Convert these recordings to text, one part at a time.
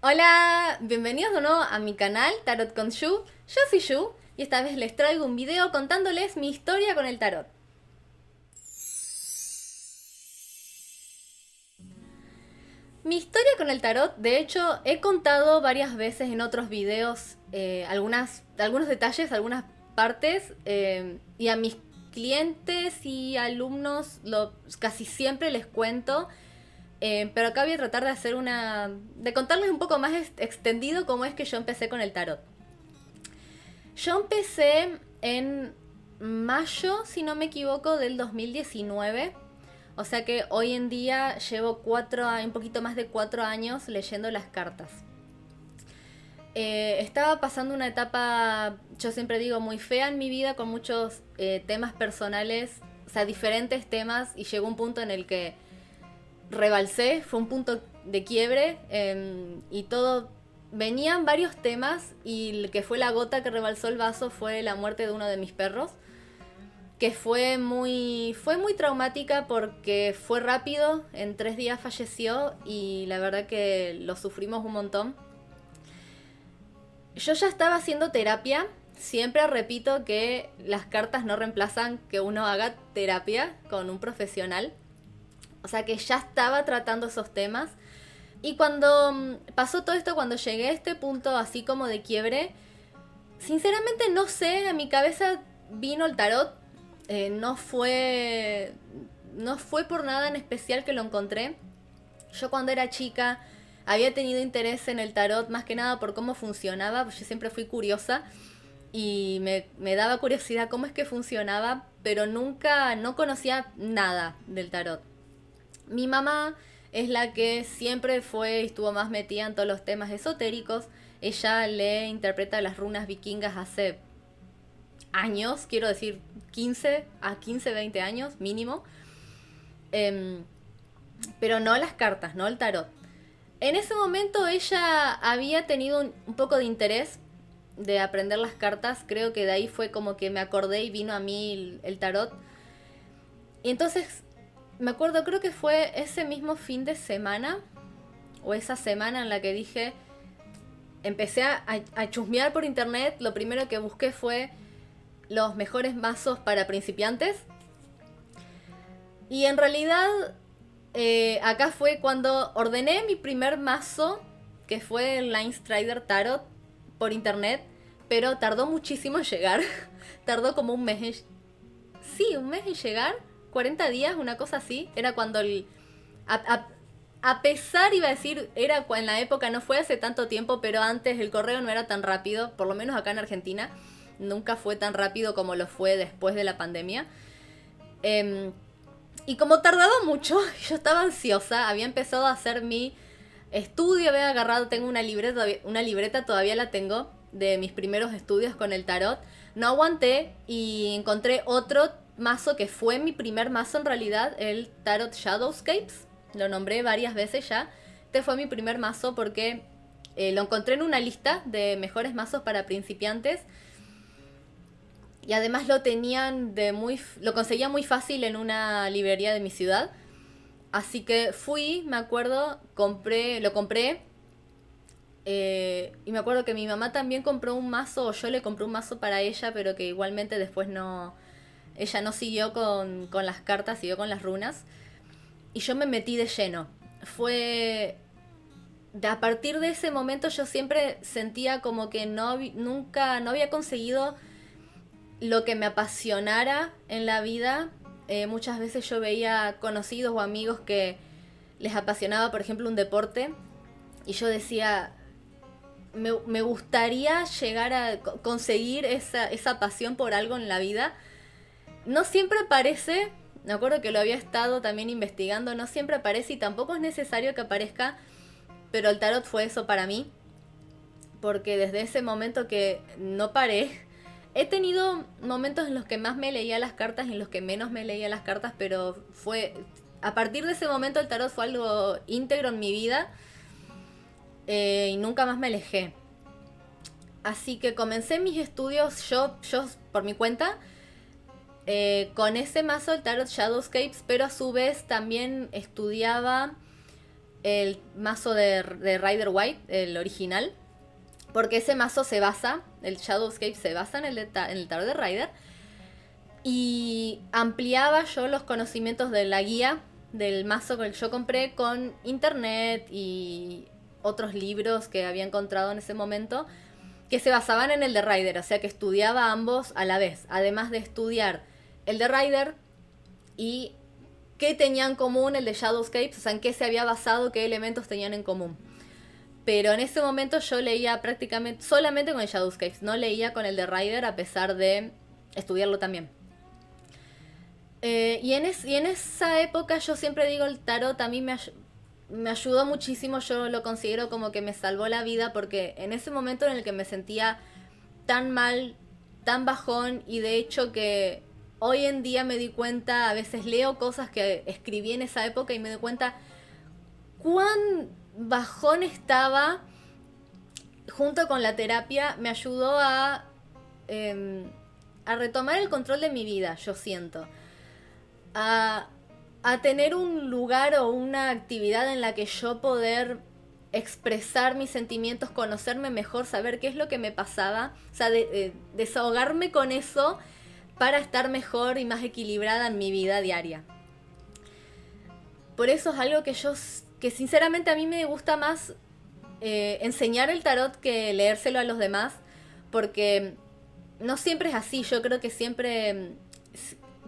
Hola, bienvenidos de nuevo a mi canal Tarot con Shu. Yo soy Shu y esta vez les traigo un video contándoles mi historia con el tarot. Mi historia con el tarot, de hecho, he contado varias veces en otros videos algunos detalles, algunas partes, y a mis clientes y alumnos casi siempre les cuento. Pero acá voy a tratar de contarles un poco más extendido cómo es que yo empecé con el tarot. Yo empecé en mayo, si no me equivoco, del 2019. O sea que hoy en día llevo un poquito más de 4 años leyendo las cartas. Estaba pasando una etapa, yo siempre digo, muy fea en mi vida, con muchos temas personales, o sea, diferentes temas, y llegó un punto en el que rebalsé, fue un punto de quiebre, y todo, venían varios temas y el que fue la gota que rebalsó el vaso fue la muerte de uno de mis perros, que fue muy traumática porque fue rápido, en 3 días falleció y la verdad que lo sufrimos un montón. Yo ya estaba haciendo terapia, siempre repito que las cartas no reemplazan que uno haga terapia con un profesional. O sea que ya estaba tratando esos temas. Y cuando pasó todo esto, cuando llegué a este punto así como de quiebre, sinceramente no sé, a mi cabeza vino el tarot. No fue por nada en especial que lo encontré. Yo cuando era chica había tenido interés en el tarot más que nada por cómo funcionaba, pues yo siempre fui curiosa y me daba curiosidad cómo es que funcionaba, pero nunca, no conocía nada del tarot. Mi mamá es la que siempre fue y estuvo más metida en todos los temas esotéricos. Ella le interpreta las runas vikingas hace años, quiero decir 20 años mínimo. Em, pero no las cartas, no el tarot. En ese momento ella había tenido un poco de interés de aprender las cartas. Creo que de ahí fue como que me acordé y vino a mí el tarot. Y entonces me acuerdo, creo que fue ese mismo fin de semana o esa semana en la que dije, empecé a chusmear por internet. Lo primero que busqué fue los mejores mazos para principiantes. Y en realidad acá fue cuando ordené mi primer mazo, que fue el Line Strider Tarot, por internet, pero tardó muchísimo en llegar. Tardó como un mes Sí, un mes en llegar, 40 días, una cosa así. Era cuando A, a- a pesar, iba a decir, en la época, no fue hace tanto tiempo, pero antes el correo no era tan rápido, por lo menos acá en Argentina, nunca fue tan rápido como lo fue después de la pandemia. Em, y como tardaba mucho, yo estaba ansiosa, había empezado a hacer mi estudio, había agarrado, tengo una libreta todavía la tengo, de mis primeros estudios con el tarot. No aguanté y encontré otro mazo que fue mi primer mazo en realidad, el Tarot Shadowscapes. Lo nombré varias veces ya. Este fue mi primer mazo porque lo encontré en una lista de mejores mazos para principiantes. Y además lo conseguía muy fácil en una librería de mi ciudad. Así que fui, me acuerdo, lo compré. Y me acuerdo que mi mamá también compró un mazo, o yo le compré un mazo para ella, pero que igualmente después no. Ella no siguió con las cartas, siguió con las runas. Y yo me metí de lleno. A partir de ese momento yo siempre sentía como que nunca, no había conseguido lo que me apasionara en la vida. Muchas veces yo veía conocidos o amigos que les apasionaba, por ejemplo, un deporte. Y yo decía, me gustaría llegar a conseguir esa pasión por algo en la vida. No siempre aparece, me acuerdo que lo había estado también investigando, no siempre aparece y tampoco es necesario que aparezca, pero el tarot fue eso para mí, porque desde ese momento que no paré. He tenido momentos en los que más me leía las cartas y en los que menos me leía las cartas, pero a partir de ese momento el tarot fue algo íntegro en mi vida, y nunca más me alejé. Así que comencé mis estudios yo por mi cuenta, con ese mazo el Tarot Shadowscapes, pero a su vez también estudiaba el mazo de Rider White, el original, porque ese mazo se basa, el Shadowscape se basa en el tarot de Rider, y ampliaba yo los conocimientos de la guía del mazo que yo compré con internet y otros libros que había encontrado en ese momento que se basaban en el de Rider, o sea que estudiaba ambos a la vez, además de estudiar el de Rider y qué tenía en común el de Shadowscapes, o sea, en qué se había basado, qué elementos tenían en común. Pero en ese momento yo leía prácticamente solamente con el Shadowscapes, no leía con el de Rider a pesar de estudiarlo también. Y en esa época yo siempre digo el tarot a mí me ayudó muchísimo, yo lo considero como que me salvó la vida porque en ese momento en el que me sentía tan mal, tan bajón y de hecho que hoy en día me di cuenta, a veces leo cosas que escribí en esa época y me doy cuenta cuán bajón estaba, junto con la terapia me ayudó a retomar el control de mi vida, yo siento. A tener un lugar o una actividad en la que yo poder expresar mis sentimientos, conocerme mejor, saber qué es lo que me pasaba, o sea, desahogarme con eso para estar mejor y más equilibrada en mi vida diaria. Por eso es algo que sinceramente a mí me gusta más enseñar el tarot que leérselo a los demás, porque no siempre es así, yo creo que siempre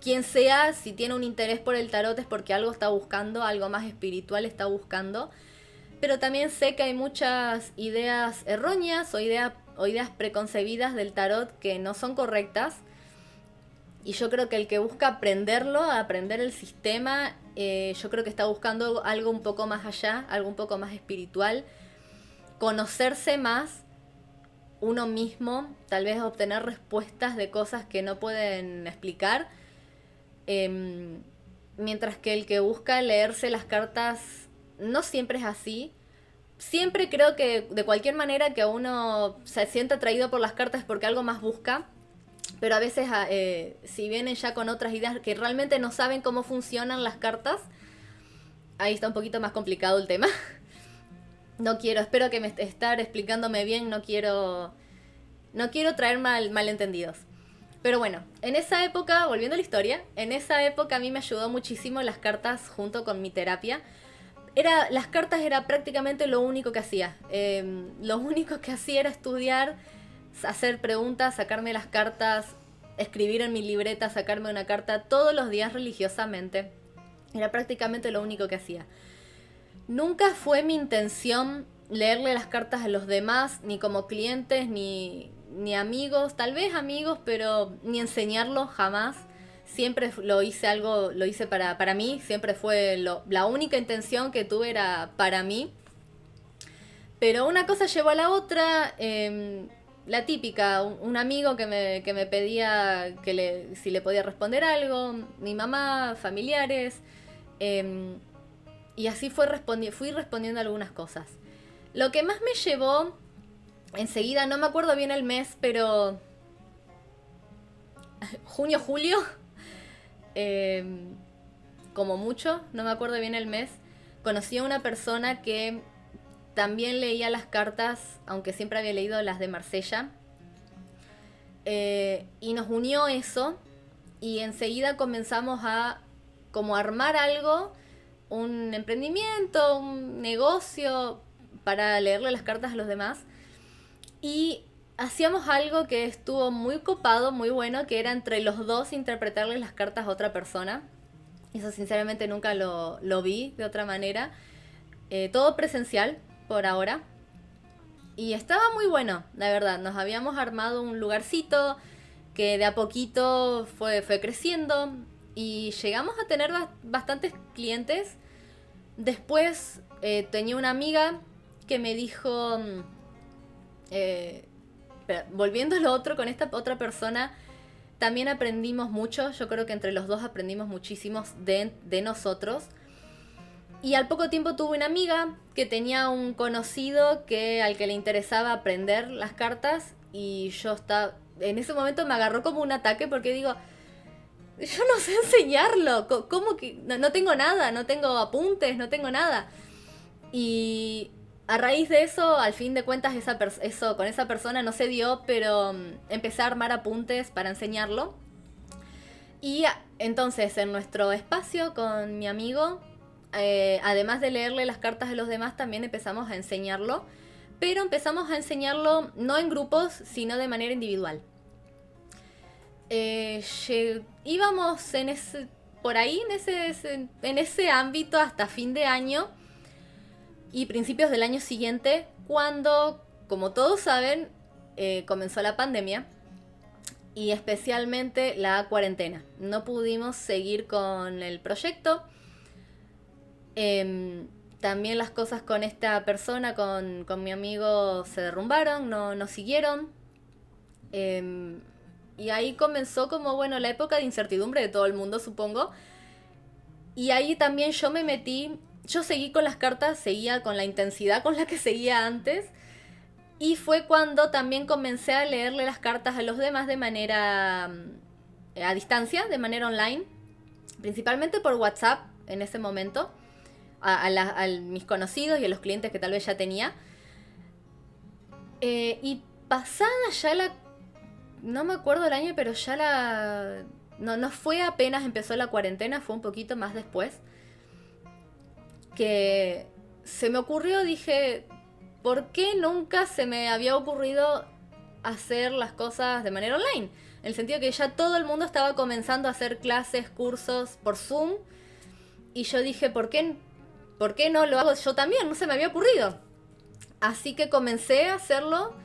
quien sea, si tiene un interés por el tarot es porque algo está buscando, algo más espiritual está buscando. Pero también sé que hay muchas ideas erróneas o ideas preconcebidas del tarot que no son correctas. Y yo creo que el que busca aprenderlo, aprender el sistema, yo creo que está buscando algo un poco más allá, algo un poco más espiritual. Conocerse más uno mismo, tal vez obtener respuestas de cosas que no pueden explicar. Mientras que el que busca leerse las cartas no siempre es así. Siempre creo que de cualquier manera que uno se sienta atraído por las cartas es porque algo más busca. Pero a veces si vienen ya con otras ideas que realmente no saben cómo funcionan las cartas, ahí está un poquito más complicado el tema. Espero que me estar explicándome bien, no quiero traer malentendidos. Pero bueno, en esa época, volviendo a la historia, en esa época a mí me ayudó muchísimo las cartas junto con mi terapia. Las cartas era prácticamente lo único que hacía. Lo único que hacía era estudiar, hacer preguntas, sacarme las cartas, escribir en mi libreta, sacarme una carta todos los días religiosamente. Era prácticamente lo único que hacía. Nunca fue mi intención leerle las cartas a los demás, ni como clientes, ni amigos, tal vez amigos, pero ni enseñarlo jamás. Siempre lo hice para mí, siempre fue la única intención que tuve era para mí. Pero una cosa llevó a la otra, la típica, un amigo que me pedía si le podía responder algo, mi mamá, familiares, y así fui respondiendo algunas cosas. Lo que más me llevó enseguida, no me acuerdo bien el mes, pero junio, julio, como mucho, no me acuerdo bien el mes, conocí a una persona que también leía las cartas, aunque siempre había leído las de Marsella, y nos unió eso, y enseguida comenzamos a como armar algo, un emprendimiento, un negocio para leerle las cartas a los demás. Y hacíamos algo que estuvo muy copado, muy bueno, que era entre los dos interpretarles las cartas a otra persona. Eso sinceramente nunca lo vi de otra manera. Todo presencial por ahora. Y estaba muy bueno, la verdad. Nos habíamos armado un lugarcito que de a poquito fue creciendo. Y llegamos a tener bastantes clientes. Después tenía una amiga que me dijo... volviendo a lo otro, con esta otra persona también aprendimos mucho. Yo creo que entre los dos aprendimos muchísimos de nosotros. Y al poco tiempo tuve una amiga que tenía un conocido al que le interesaba aprender las cartas. Y en ese momento me agarró como un ataque porque digo, yo no sé enseñarlo. ¿Cómo que? No tengo nada, no tengo apuntes, no tengo nada. Y a raíz de eso, al fin de cuentas, eso con esa persona no se dio, pero empecé a armar apuntes para enseñarlo. Y entonces en nuestro espacio con mi amigo, además de leerle las cartas de los demás, también empezamos a enseñarlo. Pero empezamos a enseñarlo no en grupos, sino de manera individual. Íbamos por ahí, en ese ámbito hasta fin de año y principios del año siguiente, cuando, como todos saben, comenzó la pandemia. Y especialmente la cuarentena. No pudimos seguir con el proyecto. También las cosas con esta persona, con mi amigo, se derrumbaron, no siguieron. Y ahí comenzó como, bueno, la época de incertidumbre de todo el mundo, supongo. Y ahí también yo me metí, yo seguí con las cartas, seguía con la intensidad con la que seguía antes. Y fue cuando también comencé a leerle las cartas a los demás de manera a distancia, de manera online, principalmente por WhatsApp en ese momento, a mis conocidos y a los clientes que tal vez ya tenía. Y pasada ya no me acuerdo el año, pero ya no fue apenas empezó la cuarentena, fue un poquito más después, que se me ocurrió, dije, ¿por qué nunca se me había ocurrido hacer las cosas de manera online? En el sentido que ya todo el mundo estaba comenzando a hacer clases, cursos por Zoom. Y yo dije, ¿por qué no lo hago yo también? No se me había ocurrido. Así que comencé a hacerlo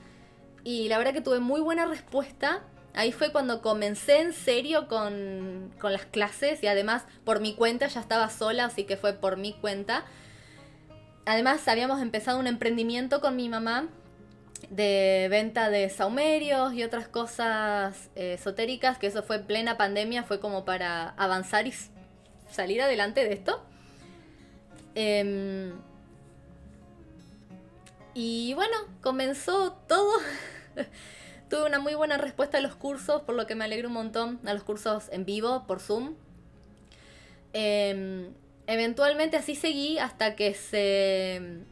y la verdad que tuve muy buena respuesta. Ahí fue cuando comencé en serio con las clases y además por mi cuenta, ya estaba sola, así que fue por mi cuenta. Además habíamos empezado un emprendimiento con mi mamá de venta de saumerios y otras cosas esotéricas, que eso fue en plena pandemia, fue como para avanzar y salir adelante de esto. Y bueno, comenzó todo. Tuve una muy buena respuesta a los cursos, por lo que me alegro un montón, a los cursos en vivo por Zoom. Eventualmente así seguí hasta que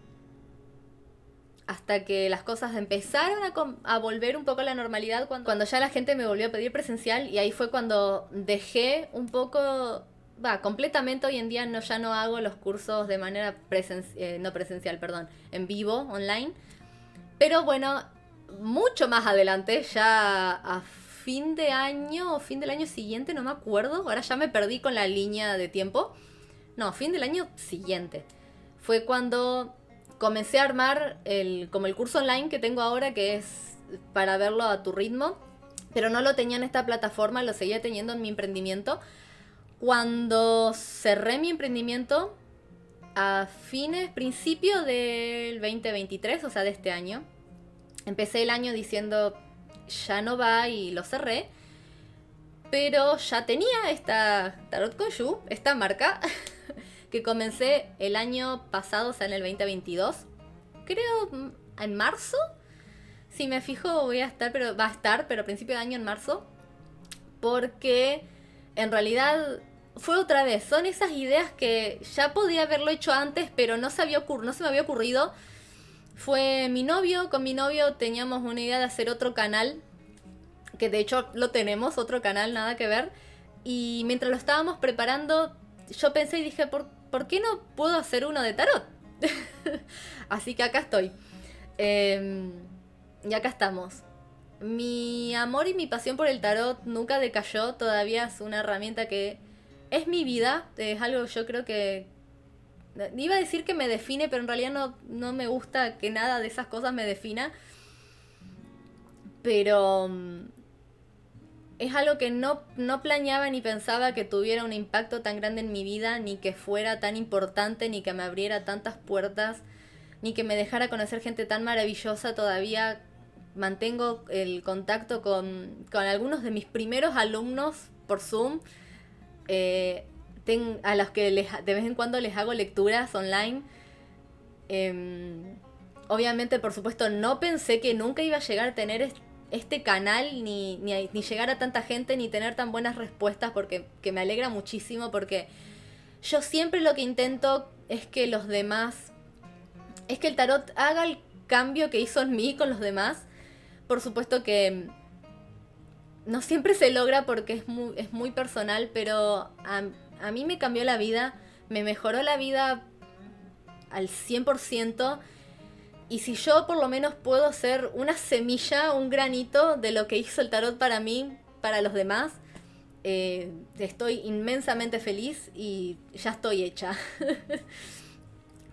las cosas empezaron a volver un poco a la normalidad, cuando ya la gente me volvió a pedir presencial, y ahí fue cuando dejé un poco, completamente hoy en día ya no hago los cursos de manera en vivo, online. Pero bueno, mucho más adelante, ya a fin de año o fin del año siguiente, no me acuerdo, ahora ya me perdí con la línea de tiempo. No, fin del año siguiente. Fue cuando comencé a armar como el curso online que tengo ahora, que es para verlo a tu ritmo. Pero no lo tenía en esta plataforma, lo seguía teniendo en mi emprendimiento. Cuando cerré mi emprendimiento a principio del 2023, o sea, de este año. Empecé el año diciendo, ya no va, y lo cerré. Pero ya tenía esta Tarot Conju, esta marca, que comencé el año pasado, o sea, en el 2022. Creo en marzo. Si me fijo va a estar, pero a principio de año en marzo. Porque en realidad fue otra vez. Son esas ideas que ya podía haberlo hecho antes, pero no se me había ocurrido. Fue con mi novio teníamos una idea de hacer otro canal, que de hecho lo tenemos, otro canal, nada que ver. Y mientras lo estábamos preparando, yo pensé y dije, ¿por qué no puedo hacer uno de tarot? Así que acá estoy. Y acá estamos. Mi amor y mi pasión por el tarot nunca decayó, todavía es una herramienta que es mi vida, es algo que yo creo que... Iba a decir que me define, pero en realidad no me gusta que nada de esas cosas me defina. Pero es algo que no planeaba ni pensaba que tuviera un impacto tan grande en mi vida, ni que fuera tan importante, ni que me abriera tantas puertas, ni que me dejara conocer gente tan maravillosa. Todavía mantengo el contacto con algunos de mis primeros alumnos por Zoom, a los que de vez en cuando les hago lecturas online. Obviamente, por supuesto, no pensé que nunca iba a llegar a tener este canal, ni llegar a tanta gente, ni tener tan buenas respuestas, que me alegra muchísimo, porque yo siempre lo que intento es que los demás es que el tarot haga el cambio que hizo en mí con los demás. Por supuesto que no siempre se logra porque es muy personal, pero a mí me cambió la vida, me mejoró la vida al 100%. Y si yo por lo menos puedo ser una semilla, un granito de lo que hizo el tarot para mí, para los demás, estoy inmensamente feliz y ya estoy hecha.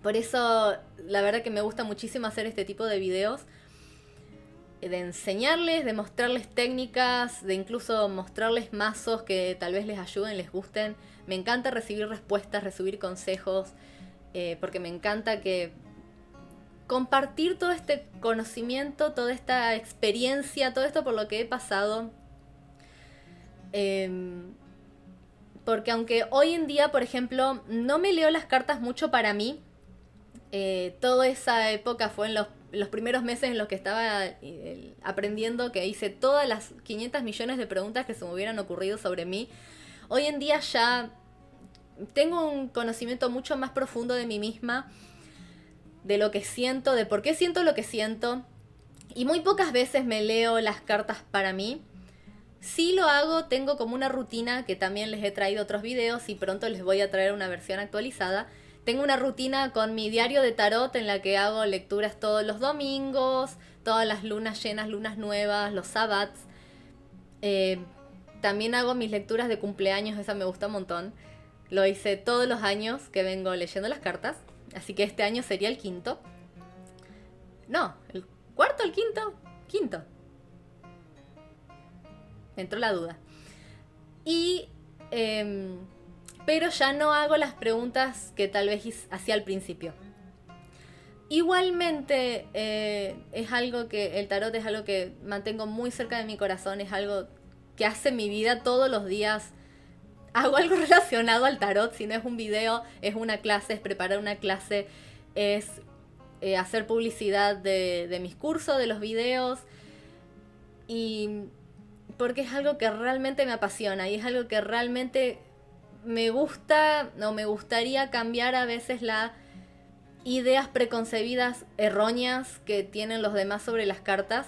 Por eso la verdad que me gusta muchísimo hacer este tipo de videos, de enseñarles, de mostrarles técnicas, de incluso mostrarles mazos que tal vez les ayuden, les gusten. Me encanta recibir respuestas, recibir consejos, porque me encanta que compartir todo este conocimiento, toda esta experiencia, todo esto por lo que he pasado. Porque aunque hoy en día, por ejemplo, no me leo las cartas mucho para mí, toda esa época fue en los primeros meses en los que estaba aprendiendo, que hice todas las 500 millones de preguntas que se me hubieran ocurrido sobre mí. Hoy en día ya tengo un conocimiento mucho más profundo de mí misma, de lo que siento, de por qué siento lo que siento. Y muy pocas veces me leo las cartas para mí. Sí lo hago, tengo como una rutina que también les he traído otros videos y pronto les voy a traer una versión actualizada. Tengo una rutina con mi diario de tarot en la que hago lecturas todos los domingos, todas las lunas llenas, lunas nuevas, los sabbats. También hago mis lecturas de cumpleaños, esa me gusta un montón. Lo hice todos los años que vengo leyendo las cartas. Así que este año sería el quinto. No, el cuarto, el quinto. Quinto. Me entró la duda. Y pero ya no hago las preguntas que tal vez hacía al principio. Igualmente es algo que el tarot es algo que mantengo muy cerca de mi corazón, es algo que hace mi vida todos los días. Hago algo relacionado al tarot, si no es un video, es una clase, es preparar una clase, es hacer publicidad de mis cursos, de los videos. Y porque es algo que realmente me apasiona y es algo que realmente me gusta, o me gustaría cambiar a veces las ideas preconcebidas erróneas que tienen los demás sobre las cartas,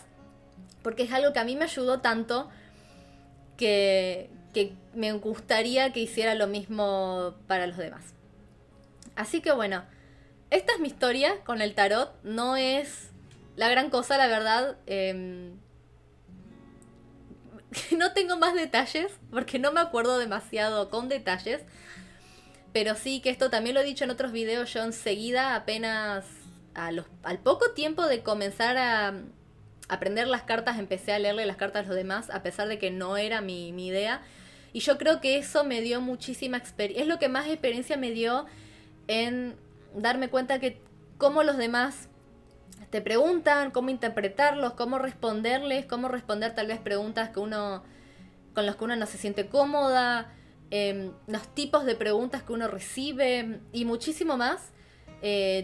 porque es algo que a mí me ayudó tanto que me gustaría que hiciera lo mismo para los demás. Así que bueno, esta es mi historia con el tarot, no es la gran cosa, la verdad. No tengo más detalles porque no me acuerdo demasiado con detalles, pero sí que esto también lo he dicho en otros videos. Yo enseguida, apenas al poco tiempo de comenzar a aprender las cartas, empecé a leerle las cartas a los demás, a pesar de que no era mi idea. Y yo creo que eso me dio muchísima experiencia, es lo que más experiencia me dio en darme cuenta que cómo los demás te preguntan, cómo interpretarlos, cómo responderles, cómo responder tal vez preguntas con las que uno no se siente cómoda, los tipos de preguntas que uno recibe y muchísimo más.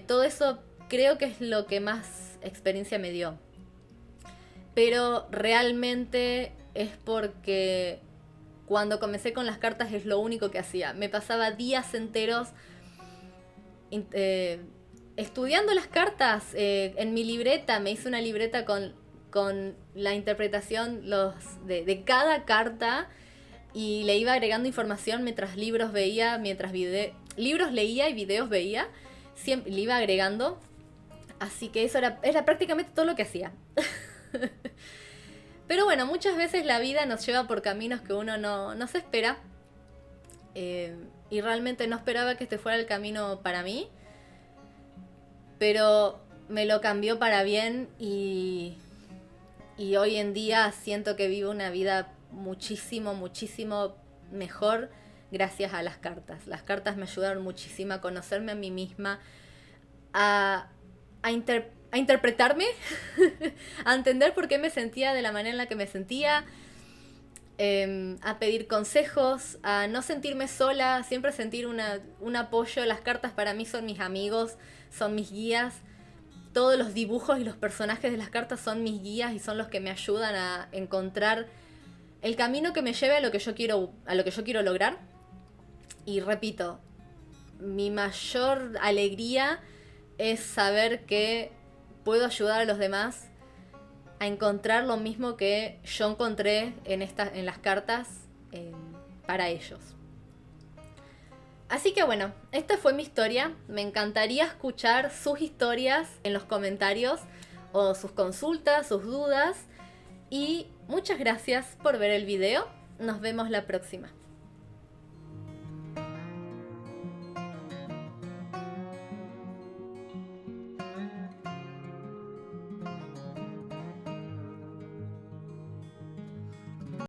Todo eso creo que es lo que más experiencia me dio. Pero realmente es porque cuando comencé con las cartas es lo único que hacía. Me pasaba días enteros estudiando las cartas. En mi libreta, me hice una libreta con la interpretación de cada carta y le iba agregando información mientras libros veía, libros leía y videos veía. Siempre le iba agregando. Así que eso era prácticamente todo lo que hacía. Pero bueno, muchas veces la vida nos lleva por caminos que uno no se espera. Y realmente no esperaba que este fuera el camino para mí. Pero me lo cambió para bien y hoy en día siento que vivo una vida muchísimo, muchísimo mejor gracias a las cartas. Las cartas me ayudaron muchísimo a conocerme a mí misma, a interpretarme, a entender por qué me sentía de la manera en la que me sentía, a pedir consejos, a no sentirme sola, siempre sentir un apoyo. Las cartas para mí son mis amigos, son mis guías. Todos los dibujos y los personajes de las cartas son mis guías y son los que me ayudan a encontrar el camino que me lleve a lo que yo quiero lograr. Y repito, mi mayor alegría es saber que puedo ayudar a los demás a encontrar lo mismo que yo encontré en las cartas para ellos. Así que bueno, esta fue mi historia. Me encantaría escuchar sus historias en los comentarios o sus consultas, sus dudas. Y muchas gracias por ver el video. Nos vemos la próxima.